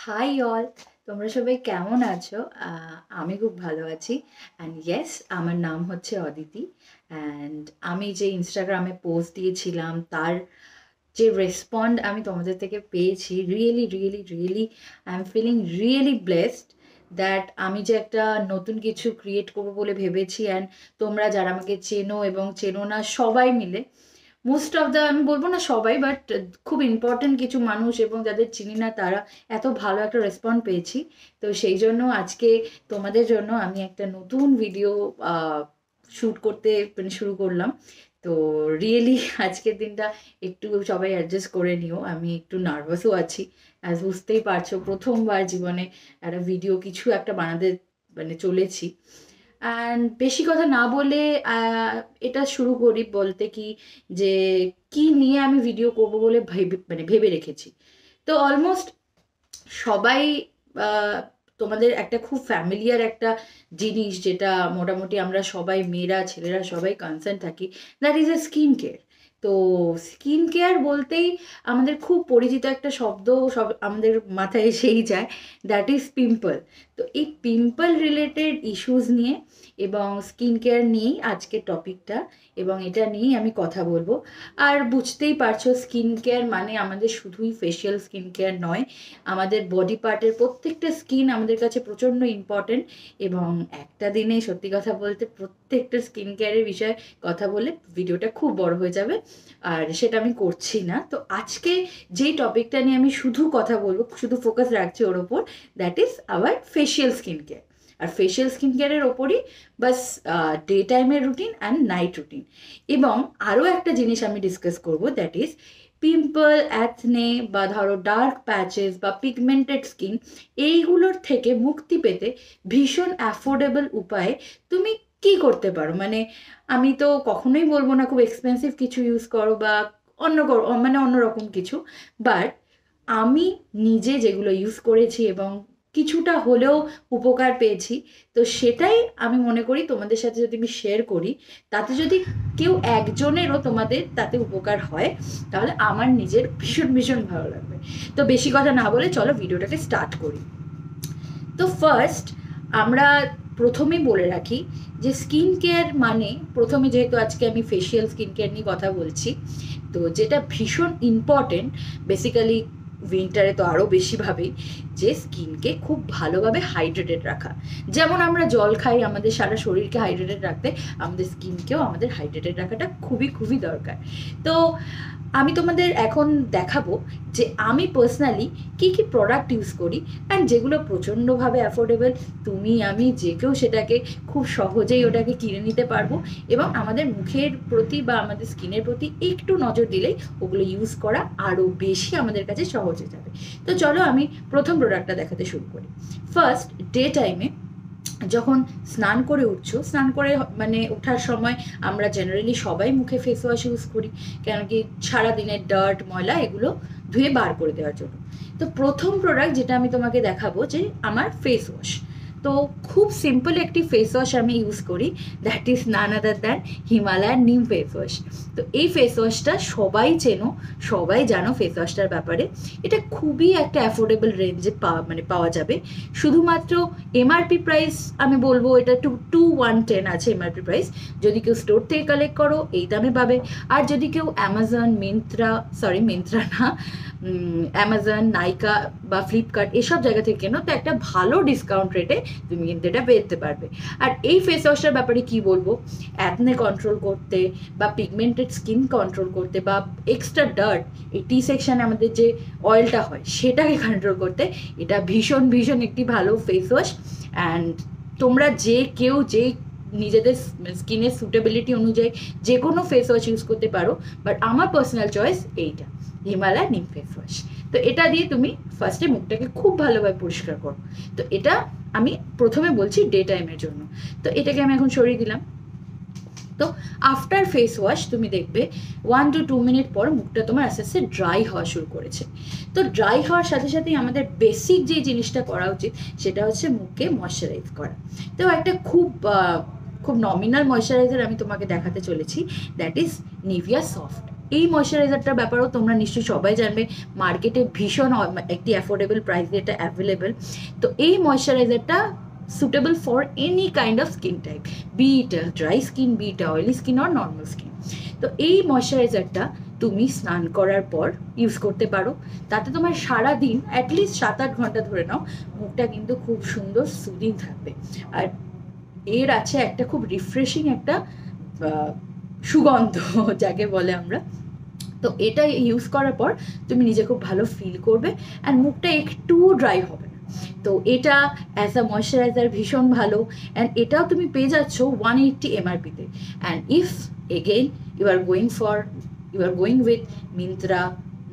High all, তোমরা সবাই কেমন আছো? আমি খুব ভালো আছি। অ্যান্ড ইয়েস, আমার নাম হচ্ছে অদিতি। অ্যান্ড আমি যে ইনস্টাগ্রামে পোস্ট দিয়েছিলাম তার যে রেসপন্ড আমি তোমাদের থেকে পেয়েছি, really really really I am feeling really blessed that আমি যে একটা নতুন কিছু ক্রিয়েট করবো বলে ভেবেছি। অ্যান্ড তোমরা যারা আমাকে চেনো এবং চেনো না সবাই মিলে, মোস্ট অফ দ্য, আমি বলবো না সবাই, বাট খুব ইম্পর্টেন্ট কিছু মানুষ এবং যাদের চিনি না তারা এত ভালো একটা রেসপন্ড পেয়েছি। তো সেই জন্য আজকে তোমাদের জন্য আমি একটা নতুন ভিডিও শ্যুট করতে শুরু করলাম। তো রিয়েলি আজকের দিনটা একটু সবাই অ্যাডজাস্ট করে নিও, আমি একটু নার্ভাসও আছি। অ্যাজ বুঝতেই পারছো, প্রথমবার জীবনে একটা ভিডিও কিছু একটা বানাতে চলেছি। অ্যান্ড বেশি কথা না বলে এটা শুরু করি বলতে কি, যে কি নিয়ে আমি ভিডিও করব বলে ভেবে রেখেছি। তো অলমোস্ট সবাই, আহ, তোমাদের একটা খুব ফ্যামিলিয়ার একটা জিনিস, যেটা মোটামুটি আমরা সবাই মেয়েরা ছেলেরা সবাই কনসার্ন থাকি, that is a skin care. তো স্কিন কেয়ার বলতেই আমাদের খুব পরিচিত একটা শব্দ সব আমাদের মাথায় এসেই যায়, দ্যাট ইজ পিম্পল। তো এই পিম্পল রিলেটেড ইস্যুস নিয়ে এবং স্কিন কেয়ার নিয়েই আজকের টপিকটা, এবং এটা নিয়েই আমি কথা বলবো। আর বুঝতেই পারছো, স্কিন কেয়ার মানে আমাদের শুধুই ফেশিয়াল স্কিন কেয়ার নয়, আমাদের বডি পার্টের প্রত্যেকটা স্কিন আমাদের কাছে প্রচণ্ড ইম্পর্টেন্ট। এবং একটা দিনে সত্যি কথা বলতে প্রত্যেকটা স্কিন কেয়ারের বিষয়ে কথা বলে ভিডিওটা খুব বড় হয়ে যাবে, আর সেটা আমি করছি না। তো আজকে যেই টপিকটা নিয়ে আমি শুধু কথা বলবো, শুধু ফোকাস রাখছি ওর ওপর, that is our facial skin care. আর ফেশিয়াল স্কিন কেয়ারের ওপরই বাস ডে টাইমের রুটিন অ্যান্ড নাইট রুটিন। এবং আরও একটা জিনিস আমি ডিসকাস করবো, দ্যাট ইজ পিম্পল, অ্যাথনে বা ধরো ডার্ক প্যাচেস বা পিগমেন্টেড স্কিন, এইগুলোর থেকে মুক্তি পেতে ভীষণ অ্যাফোর্ডেবল উপায়ে তুমি কি করতে পারো। আমি তো কখনোই বলবো না খুব এক্সপেন্সিভ কিছু ইউজ করো বা অন্যরকম কিছু, বাট আমি নিজে যেগুলো ইউজ করেছি এবং কিছুটা হলেও উপকার পেয়েছি, তো সেটাই আমি মনে করি তোমাদের সাথে যদি আমি শেয়ার করি, তাতে যদি কেউ একজনেরও তোমাদের তাতে উপকার হয়, তাহলে আমার নিজের ভীষণ ভীষণ ভালো লাগবে। তো বেশি কথা না বলে চলো ভিডিওটাকে স্টার্ট করি। তো ফার্স্ট আমরা প্রথমেই বলে রাখি যে স্কিন কেয়ার মানে, প্রথমে যেহেতু আজকে আমি ফেশিয়াল স্কিন কেয়ার নিয়ে কথা বলছি, তো যেটা ভীষণ ইম্পর্টেন্ট বেসিক্যালি উইন্টারে তো আরও বেশি ভাবেই, যে স্কিনকে খুব ভালোভাবে হাইড্রেটেড রাখা। যেমন আমরা জল খাই আমাদের সারা শরীরকে হাইড্রেটেড রাখতে, আমাদের স্কিনকেও আমাদের হাইড্রেটেড রাখাটা খুবই খুবই দরকার। তো আমি তোমাদের এখন দেখাবো যে আমি পার্সোনালি কী কী প্রোডাক্ট ইউজ করি, অ্যান্ড যেগুলো প্রচণ্ডভাবে অ্যাফোর্ডেবল, তুমি আমি যে কেউ সেটাকে খুব সহজেই ওটাকে কিনে নিতে পারবো, এবং আমাদের মুখের প্রতি বা আমাদের স্কিনের প্রতি একটু নজর দিলেই ওগুলো ইউজ করা আরও বেশি আমাদের কাছে সহজ হয়ে যাবে। তো চলো আমি প্রথম প্রোডাক্টটা দেখাতে শুরু করি। ফার্স্ট, ডে টাইমে যখন স্নান করে উঠছো, স্নান করে ওঠার সময় আমরা জেনারেলি সবাই মুখে ফেস ওয়াশ ইউজ করি, কেন কি সারাদিনের ডার্ট ময়লা এগুলো ধুয়ে বার করে দেওয়ার জন্য। তো প্রথম প্রোডাক্ট যেটা আমি তোমাকে দেখাবো, যে আমার ফেস ওয়াশ। তো খুব সিম্পল একটি ফেস ওয়াশ আমি ইউজ করি, that is none other than হিমালয়ার নিম ফেস ওয়াশ। তো এই ফেস ওয়াশটা সবাই চেনো, সবাই জানো ফেস ওয়াশটার ব্যাপারে। এটা খুবই একটা অ্যাফোর্ডেবল রেঞ্জে পাওয়া যাবে। শুধুমাত্র এমআরপি প্রাইস আমি বলবো এটা 2110 আছে এমআরপি প্রাইস। যদি কেউ স্টোর থেকে কালেক্ট করো এই দামে পাবে, আর যদি কেউ অ্যামাজন, মিন্ত্রা না, অ্যামাজন, নাইকা বা ফ্লিপকার্ট এসব জায়গা থেকে কেনো, তো একটা ভালো ডিসকাউন্ট রেটে তুমি কিন্তু এটা পেতে পারবে। আর এই ফেস ওয়াশটার ব্যাপারে কি বলবো, অ্যাকনে কন্ট্রোল করতে বা পিগমেন্টেড স্কিন কন্ট্রোল করতে বা এক্সট্রা ডার্ট, এই টি সেকশানে আমাদের যে অয়েলটা হয় সেটাকে কন্ট্রোল করতে এটা ভীষণ ভীষণ একটি ভালো ফেস ওয়াশ। অ্যান্ড তোমরা যে কেউ যে নিজেদের স্কিনের সুটেবিলিটি অনুযায়ী যে কোনো ফেস ওয়াশ ইউজ করতে পারো, বাট আমার পার্সোনাল চয়েস এইটা, হিমালয় নিম ফেস ওয়াশ। তো এটা দিয়ে তুমি ফার্স্টে মুখটাকে খুব ভালোভাবে পরিষ্কার করো। তো এটা আমি প্রথমে বলছি ডে টাইমের জন্য। তো এটাকে আমি এখন সরিয়ে দিলাম। তো আফটার ফেস ওয়াশ তুমি দেখবে 1 to 2 মিনিট পর মুখটা তোমার আস্তে আস্তে ড্রাই হওয়া শুরু করেছে। তো ড্রাই হওয়ার সাথে সাথেই আমাদের বেসিক যে জিনিসটা করা উচিত সেটা হচ্ছে মুখকে ময়শ্চারাইজ করা। তো একটা খুব নমিনাল ময়শ্চারাইজার আমি তোমাকে দেখাতে চলেছি, দ্যাট ইজ নিভিয়া সফট। এই ময়শ্চারাইজারটার ব্যাপারেও তোমরা নিশ্চয়ই সবাই জানবে, মার্কেটে ভীষণ একটি অ্যাফোর্ডেবল প্রাইসে এটা অ্যাভেলেবেল। তো এই ময়শ্চারাইজারটা suitable for any kind of skin type, be it a dry skin, be it a oily skin or normal skin. তো এই ময়শ্চারাইজারটা তুমি স্নান করার পর ইউজ করতে পারো, তাতে তোমার সারাদিন অ্যাটলিস্ট 7-8 ঘন্টা ধরে নাও মুখটা কিন্তু খুব সুন্দর সুদিং থাকবে। আর এর আছে একটা খুব রিফ্রেশিং একটা সুগন্ধ যাকে বলে আমরা। তো এটা ইউজ করার পর তুমি নিজে খুব ভালো ফিল করবে অ্যান্ড মুখটা একটু ড্রাই হবে না। তো এটা অ্যাজ আ ময়শ্চারাইজার ভীষণ ভালো, অ্যান্ড এটাও তুমি পেয়ে যাচ্ছ 180 MRPতে। And if again you are going with Myntra,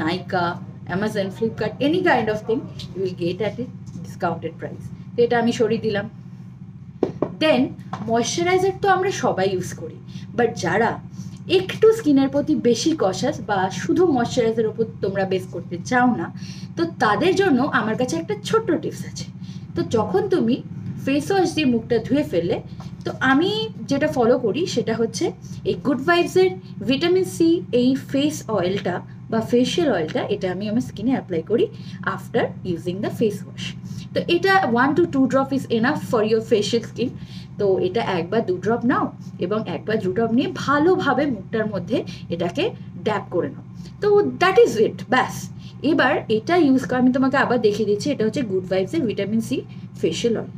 Nykaa, Amazon, Flipkart, any kind of thing, you will get at a discounted price. তো এটা আমি সরিয়ে দিলাম। দেন ময়শ্চারাইজার তো আমরা সবাই ইউজ করি, বাট যারা একটু স্কিনের প্রতি বেশি কশাস বা শুধু ময়শ্চারাইজারের উপর তোমরা বেস করতে চাও না, তো তাদের জন্য আমার কাছে একটা ছোট্ট টিপস আছে। তো যখন তুমি ফেস ওয়াশ দিয়ে মুখটা ধুয়ে ফেললে, তো আমি যেটা ফলো করি সেটা হচ্ছে এই গুড ভাইবসের ভিটামিন সি এই ফেস অয়েলটা বা ফেশিয়াল অয়েলটা, এটা আমি আমার স্কিনে অ্যাপ্লাই করি after using the face wash. তো এটা 1 to 2 drop is enough for your facial skin. তো এটা 1 বা 2 ড্রপ নাও এবং 1 বা 2 ড্রপ নিয়ে ভালোভাবে মুখটার মধ্যে এটাকে ড্যাপ করে নাও। তো দ্যাট ইজ ইট, ব্যাস। এবার এটা ইউজ করে আমি তোমাকে আবার দেখিয়ে দিচ্ছি, এটা হচ্ছে গুড ভাইবসের ভিটামিন সি ফেশিয়াল অয়েল।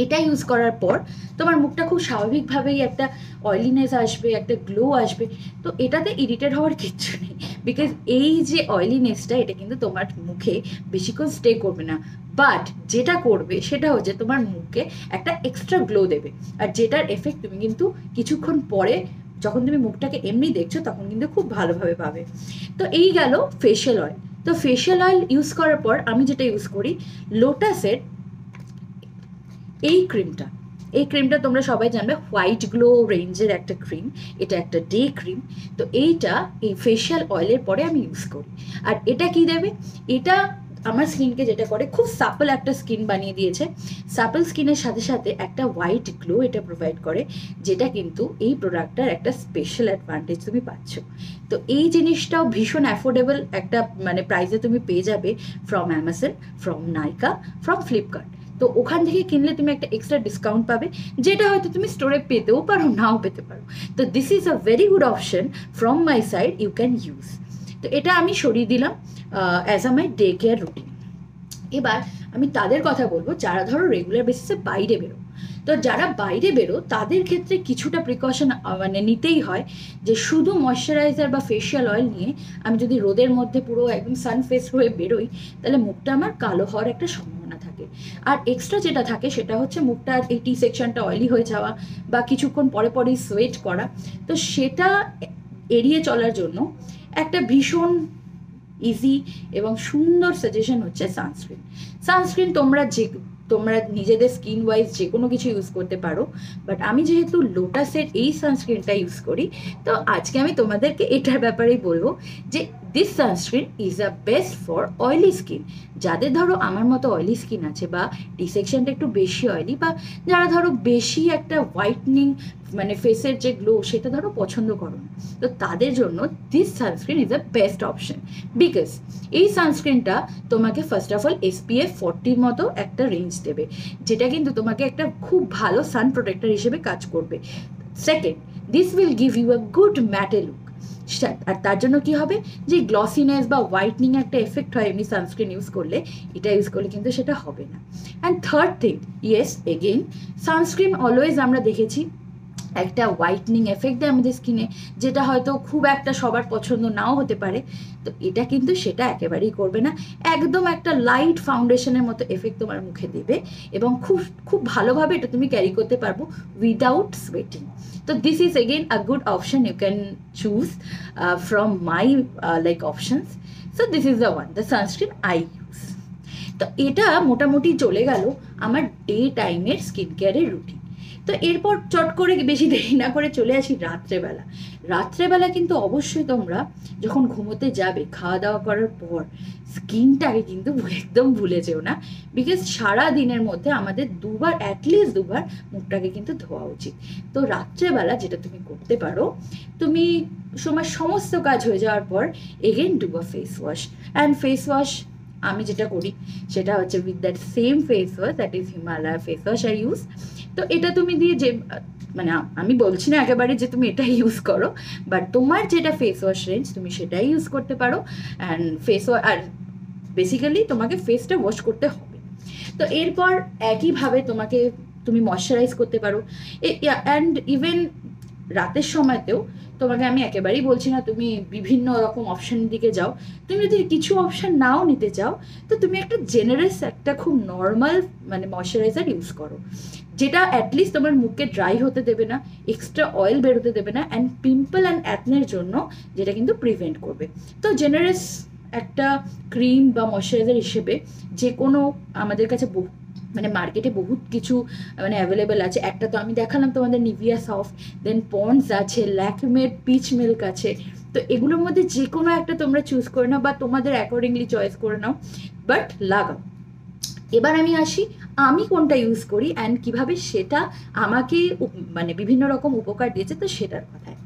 এটা ইউজ করার পর তোমার মুখটা খুব স্বাভাবিকভাবেই একটা অয়েলিনেস আসবে, একটা গ্লো আসবে। তো এটাতে ইরিটেট হওয়ার কিচ্ছু নেই, বিকজ এই যে অয়েলিনেসটা এটা কিন্তু তোমার মুখে বেশিক্ষণ স্টে করবে না, বাট যেটা করবে সেটা হচ্ছে তোমার মুখে একটা এক্সট্রা গ্লো দেবে, আর যেটার এফেক্ট তুমি কিন্তু কিছুক্ষণ পরে যখন তুমি মুখটাকে এমনি দেখছো তখন কিন্তু খুব ভালোভাবে পাবে। তো এই গেল ফেশিয়াল অয়েল। তো ফেশিয়াল অয়েল ইউজ করার পর আমি যেটা ইউজ করি, লোটাসের এই ক্রিমটা তোমরা সবাই জানবে, হোয়াইট গ্লো রেঞ্জের একটা ক্রিম, এটা একটা ডে ক্রিম। তো এইটা এই ফেশিয়াল অয়েলের পরে আমি ইউজ করি। আর এটা কি দেবে, এটা আমার স্কিনকে যেটা করে খুব সাপল একটা স্কিন বানিয়ে দিয়েছে। সাপল স্কিনের সাথে সাথে একটা হোয়াইট গ্লো এটা প্রোভাইড করে, যেটা কিন্তু এই প্রোডাক্টটার একটা স্পেশাল অ্যাডভান্টেজ তুমি পাচ্ছ। তো এই জিনিসটাও ভীষণ অ্যাফোর্ডেবল একটা মানে প্রাইসে তুমি পেয়ে যাবে from Amazon, from Nykaa, from Flipkart. তো ওখান থেকে কিনলে তুমি একটা এক্সট্রা ডিসকাউন্ট পাবে, যেটা হয়তো তুমি স্টোরে পেতেও পারো, নাও পেতে পারো। তো this is a very good option from my side, you can use. তো এটা আমি সরিয়ে দিলাম as a my day care routine. এবার আমি তাদের কথা বলবো যারা ধরো রেগুলার বেসিসে বাইরে বেরো। তো যারা বাইরে বেরো তাদের ক্ষেত্রে কিছুটা প্রিকশন মানে নিতেই হয়, যে শুধু ময়শ্চারাইজার বা ফেশিয়াল অয়েল নিয়ে আমি যদি রোদের মধ্যে পুরো একদম সানফেস হয়ে বেরোই, তাহলে মুখটা আমার কালো হওয়ার একটা সম্ভাবনা থাকে। আর এক্সট্রা যেটা থাকে সেটা হচ্ছে মুখটার এই টি সেকশনটা অয়েলি হয়ে যাওয়া বা কিছুক্ষণ পরে পরেই সোয়েট করা। তো সেটা এড়িয়ে চলার জন্য একটা ভীষণ ইজি এবং সুন্দর সাজেশন হচ্ছে সানস্ক্রিন। তোমরা নিজেদের স্কিন ওয়াইজ যে কোনো কিছু ইউজ করতে পারো, বাট আমি যেহেতু লোটাসের এই সানস্ক্রিনটা ইউজ করি, তো আজকে আমি তোমাদেরকে এটার ব্যাপারেই বলবো যে this sunscreen is a best for oily skin. যাদের ধরো আমার মতো অয়েলি স্কিন আছে বা টি সেকশনটা একটু বেশি অয়েলি, বা যারা ধরো বেশি একটা হোয়াইটনিং মানে ফেসের যে গ্লো সেটা ধরো পছন্দ করো না, তো তাদের জন্য this sunscreen is a best option. Because এই সানস্ক্রিনটা তোমাকে ফার্স্ট অফ অল SPF 40 মতো একটা রেঞ্জ দেবে, যেটা কিন্তু তোমাকে একটা খুব ভালো সান প্রোটেক্টর হিসেবে কাজ করবে। Second, this will give you a good matte look. আর তার জন্য কি হবে, যে গ্লসিনেস বা হোয়াইটনিং একটা এফেক্ট হয় এমনি সানস্ক্রিন ইউজ করলে, এটা ইউজ করলে কিন্তু সেটা হবে না। And third thing, yes again sunscreen always আমরা দেখেছি একটা হোয়াইটনিং এফেক্ট দেয় আমাদের স্কিনে, যেটা হয়তো খুব একটা সবার পছন্দ নাও হতে পারে। তো এটা কিন্তু সেটা একেবারেই করবে না, একদম একটা লাইট ফাউন্ডেশনের মতো এফেক্ট তোমার মুখে দেবে এবং খুব খুব ভালোভাবে এটা তুমি ক্যারি করতে পারবো উইদাউট সোয়েটিং। তো this is again a good option you can choose from my like options. So this is the one, the sunscreen I use. তো এটা মোটামুটি চলে গেল আমার ডে টাইমের স্কিন কেয়ারের রুটিন। তো এরপর চট করে বেশি দেরি না করে চলে আসি রাত্রেবেলা। রাত্রেবেলা কিন্তু অবশ্যই তোমরা যখন ঘুমোতে যাবে খাওয়া দাওয়া করার পর স্কিনটাকে কিন্তু একদম ভুলে যেও না, বিকজ সারা দিনের মধ্যে আমাদের দুবার, অ্যাটলিস্ট দুবার মুখটাকে কিন্তু ধোয়া উচিত। তো রাত্রেবেলা যেটা তুমি করতে পারো, তুমি তোমার সমস্ত কাজ হয়ে যাওয়ার পর again do a face wash. And face wash আমি যেটা করি সেটা হচ্ছে with that same face wash, that is Himalaya face wash I use. তো এটা তুমি দিয়ে যে মানে আমি বলছি না একেবারে যে তুমি এটা ইউজ করো, বাট তোমার যেটা ফেস ওয়াশ রেঞ্জ তুমি সেটাই ইউজ করতে পারো। অ্যান্ড ফেস ওয়াশ, আর বেসিক্যালি তোমাকে ফেসটা ওয়াশ করতে হবে। তো এরপর একইভাবে তুমি ময়শ্চারাইজ করতে পারো। অ্যান্ড ইভেন রাতের সময়তেও তোমাকে আমি একেবারেই বলছি না তুমি বিভিন্ন রকম অপশানের দিকে যাও। তুমি যদি কিছু অপশান নাও নিতে চাও, তো তুমি একটা জেনারেস, একটা খুব নর্মাল মানে ময়শ্চারাইজার ইউজ করো, যেটা অ্যাটলিস্ট তোমার মুখকে ড্রাই হতে দেবে না, এক্সট্রা অয়েল বেরোতে দেবে না, অ্যান্ড পিম্পল অ্যান্ড অ্যাকনের জন্য যেটা কিন্তু প্রিভেন্ট করবে। তো জেনারেস একটা ক্রিম বা ময়শ্চারাইজার হিসেবে যে কোনো আমাদের কাছে মানে মার্কেটে বহুত কিছু মানে অ্যাভেলেবেল আছে। একটা তো আমি দেখালাম তোমাদের নিভিয়া সফট, দেন পন্ডস আছে, ল্যাকমের পিচ মিল্ক আছে। তো এগুলোর মধ্যে যে কোনো একটা তোমরা চুজ করে নাও বা তোমাদের অ্যাকর্ডিংলি চয়েস করে নাও, বাট লাগাও। এবার আমি আসি আমি কোনটা ইউজ করি অ্যান্ড কিভাবে সেটা আমাকে মানে বিভিন্ন রকম উপকার দিয়েছে, তো সেটার কথায়।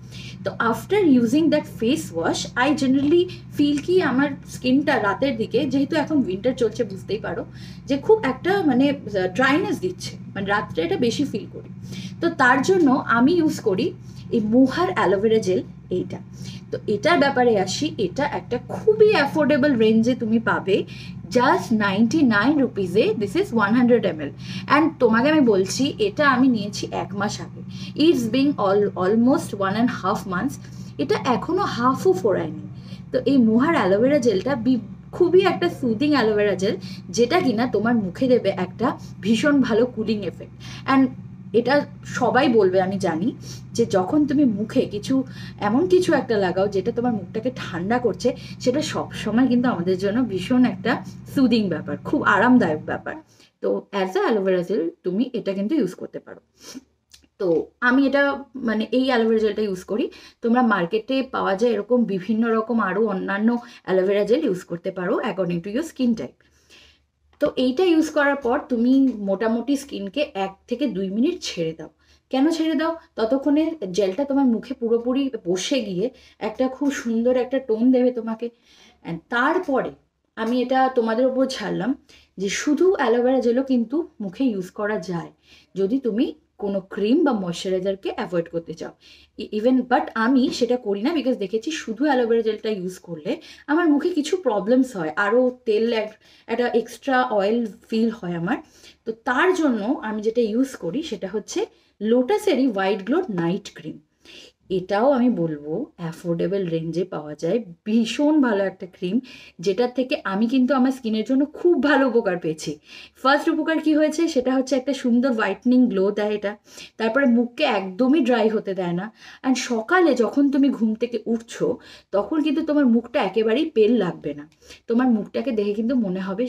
তো after using that face wash I generally feel কি আমার স্কিনটা রাতের দিকে, যেহেতু এখন উইন্টার চলছে বুঝতেই পারো যে খুব একটা মানে ড্রাইনেস দিচ্ছে, মানে রাত্রে এটা বেশি ফিল করি। তো তার জন্য আমি ইউজ করি এই মোহার অ্যালোভেরা জেল, এইটা। তো এটার ব্যাপারে আসি, এটা একটা খুবই অ্যাফোর্ডেবল রেঞ্জে তুমি পাবে, জাস্ট 99 রুপিসে। This is 100 ml। অ্যান্ড তোমাকে আমি বলছি এটা আমি নিয়েছি 1 মাস আগে, ইটস বিং অলমোস্ট 1.5 months। এটা এখনো হাফও ফোরায়নি। তো এই মোহার অ্যালোভেরা জেলটা খুবই একটা সুদিং অ্যালোভেরা জেল, যেটা কিনা তোমার মুখে দেবে একটা ভীষণ ভালো কুলিং এফেক্ট। অ্যান্ড এটা সবাই বলবে আমি জানি, যে যখন তুমি মুখে এমন কিছু একটা লাগাও যেটা তোমার মুখটাকে ঠান্ডা করছে, সেটা সবসময় কিন্তু আমাদের জন্য ভীষণ একটা সুদিং ব্যাপার, খুব আরামদায়ক ব্যাপার। তো অ্যাজ আ অ্যালোভেরা জেল তুমি এটা কিন্তু ইউজ করতে পারো। তো আমি এটা মানে এই অ্যালোভেরা জেলটা ইউজ করি। তোমরা মার্কেটে পাওয়া যায় এরকম বিভিন্ন রকম আরও অন্যান্য অ্যালোভেরা জেল ইউজ করতে পারো according to your skin type. তো এইটা ইউজ করার পর তুমি মোটামুটি স্কিনকে 1 থেকে 2 মিনিট ছেড়ে দাও। কেন ছেড়ে দাও? ততক্ষণে জেলটা তোমার মুখে পুরোপুরি বসে গিয়ে একটা খুব সুন্দর একটা টোন দেবে তোমাকে। অ্যান্ড তারপরে আমি এটা তোমাদের ওপর ছাড়লাম যে শুধু অ্যালোভেরা জেলও কিন্তু মুখে ইউজ করা যায়, যদি তুমি কোনো ক্রিম বা ময়শ্চারাইজারকে অ্যাভয়েড করতে চাও। ইভেন বাট আমি সেটা করি না, বিকজ দেখেছি শুধু অ্যালোভেরা জেলটা ইউজ করলে আমার মুখে কিছু প্রবলেমস হয়, আরও তেল একটা এক্সট্রা অয়েল ফিল হয় আমার। তো তার জন্য আমি যেটা ইউজ করি সেটা হচ্ছে লোটাসেরই হোয়াইট গ্লো নাইট ক্রিম। এটাও আমি বলবো অ্যাফোর্ডেবল রেঞ্জে পাওয়া যায়, ভীষণ ভালো একটা ক্রিম, যেটার থেকে আমি কিন্তু আমার স্কিনের জন্য খুব ভালো উপকার পেয়েছি। ফার্স্ট উপকার কি হয়েছে সেটা হচ্ছে একটা সুন্দর হোয়াইটনিং গ্লো দেয় এটা, তারপরে মুখকে একদমই ড্রাই হতে দেয় না। অ্যান্ড সকালে যখন তুমি ঘুম থেকে উঠছো তখন কিন্তু তোমার মুখটা একেবারেই পেল লাগবে না, তোমার মুখটাকে দেখে কিন্তু মনে হবে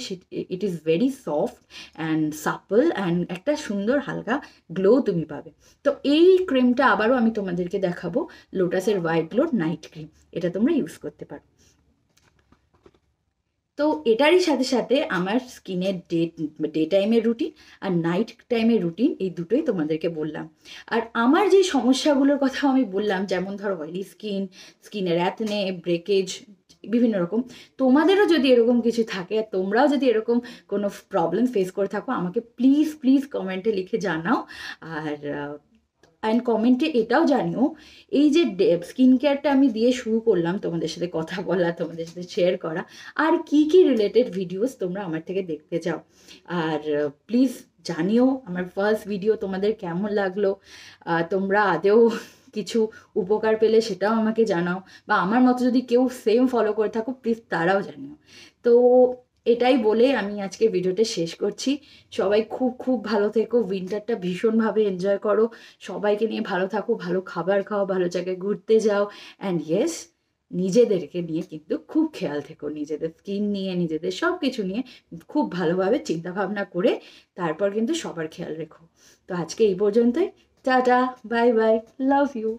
it is very soft and supple and একটা সুন্দর হালকা গ্লো তুমি পাবে। তো এই ক্রিমটা আবারও আমি তোমাদেরকে দেখাবো, লোটাসের হোয়াইট গ্লো নাইট ক্রিম, এটা তোমরা ইউজ করতে পারো। তো এটারই সাথে সাথে আমার স্কিনের ডে টাইমের রুটিন আর নাইট টাইমের রুটিন, এই দুটোই তোমাদেরকে বললাম। আর আমার যে সমস্যাগুলোর কথা আমি বললাম, যেমন ধরো অয়েলি স্কিনের অ্যাকনে, ব্রেকেজ, বিভিন্ন রকম, তোমাদেরও যদি এরকম কিছু থাকে আর তোমরাও যদি এরকম কোনো প্রবলেম ফেস করে থাকো, আমাকে প্লিজ প্লিজ কমেন্টে লিখে জানাও। আর অ্যান্ড কমেন্টে এটাও জানিও, এই যে স্কিন কেয়ারটা আমি দিয়ে শুরু করলাম তোমাদের সাথে কথা বলা, তোমাদের সাথে শেয়ার করা, আর কি কি রিলেটেড ভিডিওস তোমরা আমার থেকে দেখতে চাও। আর প্লিজ জানিও আমার ফার্স্ট ভিডিও তোমাদের কেমন লাগলো, তোমরা আদেও কিছু উপকার পেলে সেটাও আমাকে জানাও, বা আমার মতো যদি কেউ সেম ফলো করে থাকো প্লিজ তারাও জানিও। তো এটাই বলে আমি আজকে ভিডিওটা শেষ করছি। সবাই খুব খুব ভালো থেকো, উইন্টারটা ভীষণভাবে এনজয় করো, সবাইকে নিয়ে ভালো থাকো, ভালো খাবার খাও, ভালো জায়গায় ঘুরতে যাও। অ্যান্ড ইয়েস, নিজেদেরকে নিয়ে কিন্তু খুব খেয়াল থেকো, নিজেদের স্কিন নিয়ে, নিজেদের সব কিছু নিয়ে খুব ভালোভাবে চিন্তাভাবনা করে তারপর কিন্তু সবার খেয়াল রেখো। তো আজকে এই পর্যন্তই, tata, bye bye, love you.